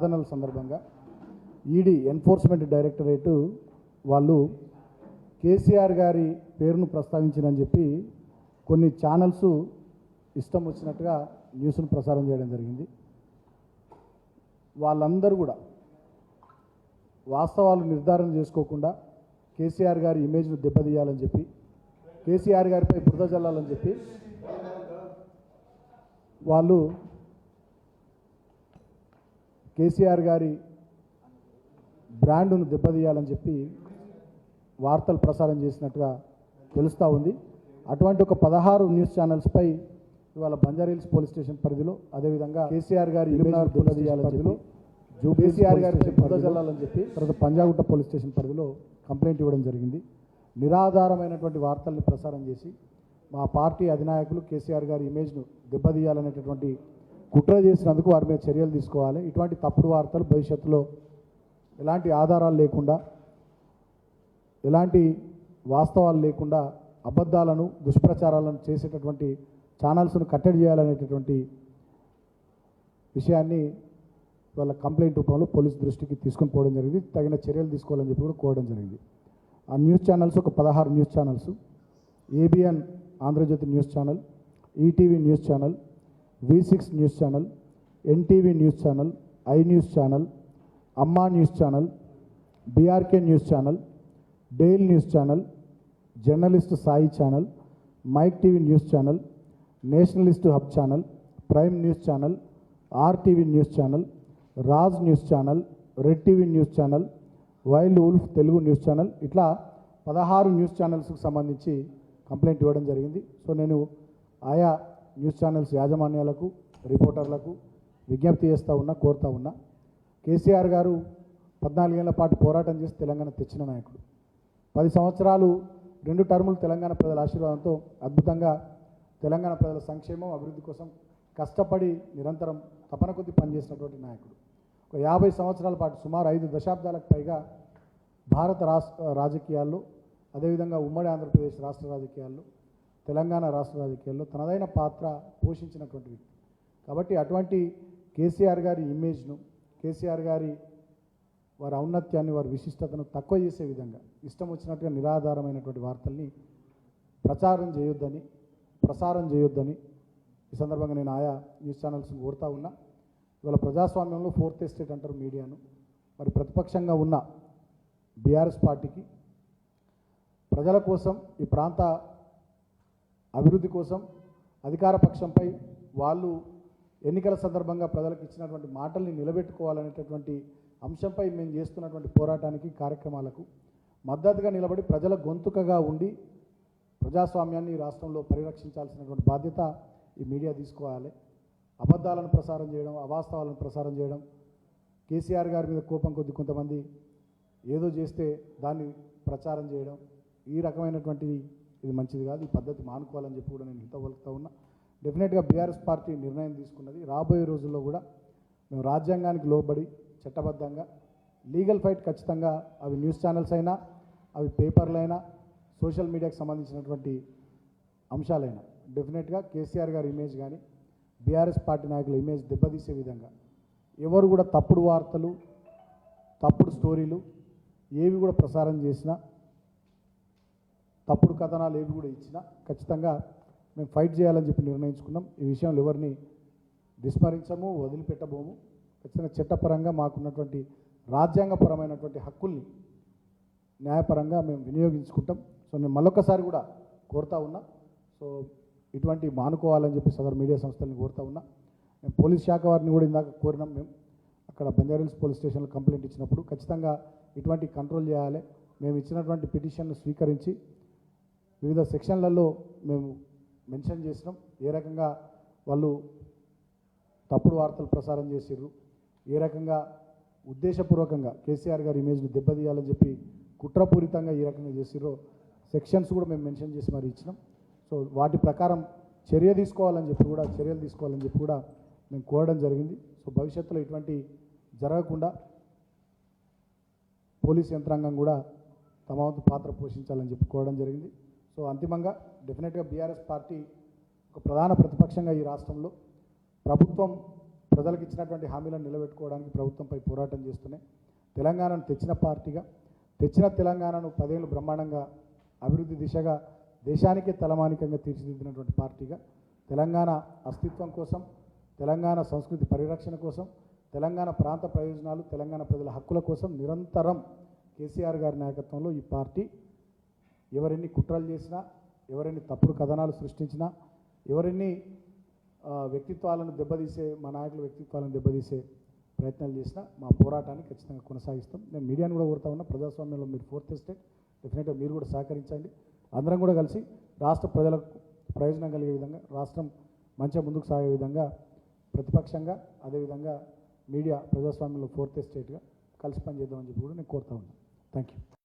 ప్రార్థనల సందర్భంగా ED enforcement directorate వాళ్ళు కేసీఆర్ గారి పేరును ప్రస్తావించినని చెప్పి కొన్ని ఛానల్స్ ఇష్టం వచ్చినట్టుగా న్యూస్ను ప్రసారం చేయడం జరిగింది. వాళ్ళందరూ కూడా వాస్తవాలు నిర్ధారణ చేసుకోకుండా కేసీఆర్ గారి ఇమేజ్ను దెబ్బతీయాలని చెప్పి, కేసీఆర్ గారిపై బురద జల్లాలని చెప్పి వాళ్ళు కేసీఆర్ గారి బ్రాండ్ను దెబ్బతీయాలని చెప్పి వార్తలు ప్రసారం చేసినట్టుగా తెలుస్తూ ఉంది. అటువంటి ఒక 16 న్యూస్ ఛానల్స్పై ఇవాళ బంజారాహిల్స్ పోలీస్ స్టేషన్ పరిధిలో, అదేవిధంగా కేసీఆర్ గారి ఇల్లునార్ దెబ్బతీయాలని చెప్పి, కేసీఆర్ గారిపై బురద జల్లాలని చెప్పి తర్వాత పంజాగుట్ట పోలీస్ స్టేషన్ పరిధిలో కంప్లైంట్ ఇవ్వడం జరిగింది. నిరాధారమైనటువంటి వార్తల్ని ప్రసారం చేసి మా పార్టీ అధినాయకులు కేసీఆర్ గారి ఇమేజ్ను దెబ్బతీయాలనేటటువంటి కుట్ర చేసినందుకు వారి మీద చర్యలు తీసుకోవాలి. ఇటువంటి తప్పుడు వార్తలు భవిష్యత్తులో ఎలాంటి ఆధారాలు లేకుండా, ఎలాంటి వాస్తవాలు లేకుండా అబద్ధాలను దుష్ప్రచారాలను చేసేటటువంటి ఛానల్స్ను కట్టడి చేయాలనేటటువంటి విషయాన్ని వాళ్ళ కంప్లైంట్ రూపంలో పోలీస్ దృష్టికి తీసుకొని పోవడం జరిగింది. తగిన చర్యలు తీసుకోవాలని చెప్పి కూడా కోరడం జరిగింది. ఆ న్యూస్ ఛానల్స్ ఒక 16 news channels: ABN Andhrajyothi news channel, ETV news channel, V6 news channel, NTV news channel, I news channel, Amma news channel, BRK news channel, dial news channel, journalist Sai channel, mic TV news channel, nationalist hub channel, prime news channel, RTV news channel, Raj news channel, red TV news channel, wild wolf Telugu news channel, ఇట్లా 16 news ఛానల్స్కి సంబంధించి complaint ఇవ్వడం జరిగింది. So నేను ఆయా news channels యాజమాన్యాలకు, రిపోర్టర్లకు విజ్ఞప్తి కోరుతా ఉన్నా. కేసీఆర్ గారు 14 ఏళ్ల పాటు పోరాటం చేసి తెలంగాణ తెచ్చిన నాయకుడు. 10 సంవత్సరాలు 2 టర్ములు తెలంగాణ ప్రజల ఆశీర్వాదంతో అద్భుతంగా తెలంగాణ ప్రజల సంక్షేమం, అభివృద్ధి కోసం కష్టపడి నిరంతరం తపన కొద్దీ పనిచేసినటువంటి నాయకుడు. ఒక 50 సంవత్సరాల పాటు, సుమారు 5 దశాబ్దాలకు పైగా భారత రాజకీయాల్లో, అదేవిధంగా ఉమ్మడి ఆంధ్రప్రదేశ్ రాష్ట్ర రాజకీయాల్లో, తెలంగాణ రాష్ట్ర రాజకీయాల్లో తనదైన పాత్ర పోషించినటువంటి వ్యక్తి. కాబట్టి అటువంటి కేసీఆర్ గారి ఇమేజ్ను, కేసీఆర్ గారి వారి ఔన్నత్యాన్ని, వారి విశిష్టతను తక్కువ చేసే విధంగా ఇష్టం వచ్చినట్టుగా నిరాధారమైనటువంటి వార్తల్ని ప్రసారం చేయొద్దని ఈ సందర్భంగా నేను ఆయా న్యూస్ ఛానల్స్ని కోరుతా ఉన్నా. ఇవాళ ప్రజాస్వామ్యంలో 4th ఎస్టేట్ అంటారు మీడియాను. మరి ప్రతిపక్షంగా ఉన్న బీఆర్ఎస్ పార్టీకి ప్రజల కోసం, ఈ ప్రాంత అభివృద్ధి కోసం అధికార పక్షంపై వాళ్ళు ఎన్నికల సందర్భంగా ప్రజలకు ఇచ్చినటువంటి మాటల్ని నిలబెట్టుకోవాలనేటటువంటి అంశంపై మేము చేస్తున్నటువంటి పోరాటానికి, కార్యక్రమాలకు మద్దతుగా నిలబడి ప్రజల గొంతుకగా ఉండి ప్రజాస్వామ్యాన్ని ఈ రాష్ట్రంలో పరిరక్షించాల్సినటువంటి బాధ్యత ఈ మీడియా తీసుకోవాలి. అబద్ధాలను ప్రసారం చేయడం, అవాస్తవాలను ప్రసారం చేయడం, కేసీఆర్ గారి మీద కోపం కొద్ది కొంతమంది ఏదో చేస్తే దాన్ని ప్రచారం చేయడం, ఈ రకమైనటువంటిది ఇది మంచిది కాదు. ఈ పద్ధతి మానుకోవాలని చెప్పి కూడా నేను హితవలుపుతా ఉన్నా. డెఫినెట్గా బీఆర్ఎస్ పార్టీ నిర్ణయం తీసుకున్నది. రాబోయే రోజుల్లో కూడా మేము రాజ్యాంగానికి లోబడి చట్టబద్ధంగా లీగల్ ఫైట్ ఖచ్చితంగా, అవి న్యూస్ ఛానల్స్ అయినా, అవి పేపర్లైనా, సోషల్ మీడియాకి సంబంధించినటువంటి అంశాలైనా డెఫినెట్గా కేసీఆర్ గారి ఇమేజ్ కానీ, బీఆర్ఎస్ పార్టీ నాయకుల ఇమేజ్ దెబ్బతీసే విధంగా ఎవరు కూడా తప్పుడు వార్తలు, తప్పుడు స్టోరీలు ఏవి కూడా ప్రసారం చేసినా, తప్పుడు కథనాలు ఏవి కూడా ఇచ్చినా ఖచ్చితంగా మేము ఫైట్ చేయాలని చెప్పి నిర్ణయించుకున్నాం. ఈ విషయంలో ఎవరిని విస్మరించము, వదిలిపెట్టబోము. ఖచ్చితంగా చట్టపరంగా మాకున్నటువంటి రాజ్యాంగపరమైనటువంటి హక్కుల్ని న్యాయపరంగా మేము వినియోగించుకుంటాం. సో నేను మళ్ళొకసారి కూడా కోరుతా ఉన్నా. సో ఇటువంటి మానుకోవాలని చెప్పి సదరు మీడియా సంస్థల్ని కోరుతా ఉన్నా. మేము పోలీస్ శాఖ వారిని కూడా ఇందాక కోరినాం. మేము అక్కడ బంజారాహిల్స్ పోలీస్ స్టేషన్లో కంప్లైంట్ ఇచ్చినప్పుడు ఖచ్చితంగా ఇటువంటి కంట్రోల్ చేయాలి. మేము ఇచ్చినటువంటి పిటిషన్ను స్వీకరించి వివిధ సెక్షన్లలో మేము మెన్షన్ చేసినాం. ఏ రకంగా వాళ్ళు తప్పుడు వార్తలు ప్రసారం చేసిర్రు, ఏ రకంగా ఉద్దేశపూర్వకంగా కేసీఆర్ గారి ఇమేజ్ని దెబ్బతీయాలని చెప్పి కుట్రపూరితంగా ఈ రకంగా చేసిర్రో సెక్షన్స్ కూడా మేము మెన్షన్ చేసి మరి ఇచ్చినాం. సో వాటి ప్రకారం చర్యలు తీసుకోవాలని చెప్పి కూడా మేము కోరడం జరిగింది. సో భవిష్యత్తులో ఇటువంటి జరగకుండా పోలీస్ యంత్రాంగం కూడా తమ వంతు పాత్ర పోషించాలని చెప్పి కోరడం జరిగింది. సో అంతిమంగా డెఫినెట్గా బీఆర్ఎస్ పార్టీ ఒక ప్రధాన ప్రతిపక్షంగా ఈ రాష్ట్రంలో ప్రభుత్వం ప్రజలకు ఇచ్చినటువంటి హామీలను నిలబెట్టుకోవడానికి ప్రభుత్వంపై పోరాటం చేస్తూనే తెలంగాణను తెచ్చిన పార్టీగా, తెచ్చిన తెలంగాణను 10 ఏళ్ళు బ్రహ్మాండంగా అభివృద్ధి దిశగా దేశానికే తలమానికంగా తీర్చిదిద్దినటువంటి పార్టీగా తెలంగాణ అస్తిత్వం కోసం, తెలంగాణ సంస్కృతి పరిరక్షణ కోసం, తెలంగాణ ప్రాంత ప్రయోజనాలు, తెలంగాణ ప్రజల హక్కుల కోసం నిరంతరం కేసీఆర్ గారి నాయకత్వంలో ఈ పార్టీ ఎవరెన్ని కుట్రలు చేసినా, ఎవరెన్ని తప్పుడు కథనాలు సృష్టించినా, ఎవరెన్ని వ్యక్తిత్వాలను దెబ్బతీసే, మా నాయకుల వ్యక్తిత్వాలను దెబ్బతీసే ప్రయత్నాలు చేసినా మా పోరాటాన్ని ఖచ్చితంగా కొనసాగిస్తాం. నేను మీడియాను కూడా కోరుతా ఉన్నా, ప్రజాస్వామ్యంలో మీరు 4th ఎస్టేట్, డెఫినెట్గా మీరు కూడా సహకరించండి. అందరం కూడా కలిసి రాష్ట్ర ప్రజలకు ప్రయోజనం కలిగే విధంగా, రాష్ట్రం మంచిగా ముందుకు సాగే విధంగా ప్రతిపక్షంగా, అదేవిధంగా మీడియా ప్రజాస్వామ్యంలో 4th ఎస్టేట్గా కలిసి పనిచేద్దామని చెప్పి కూడా నేను కోరుతా ఉన్నాను. Thank you.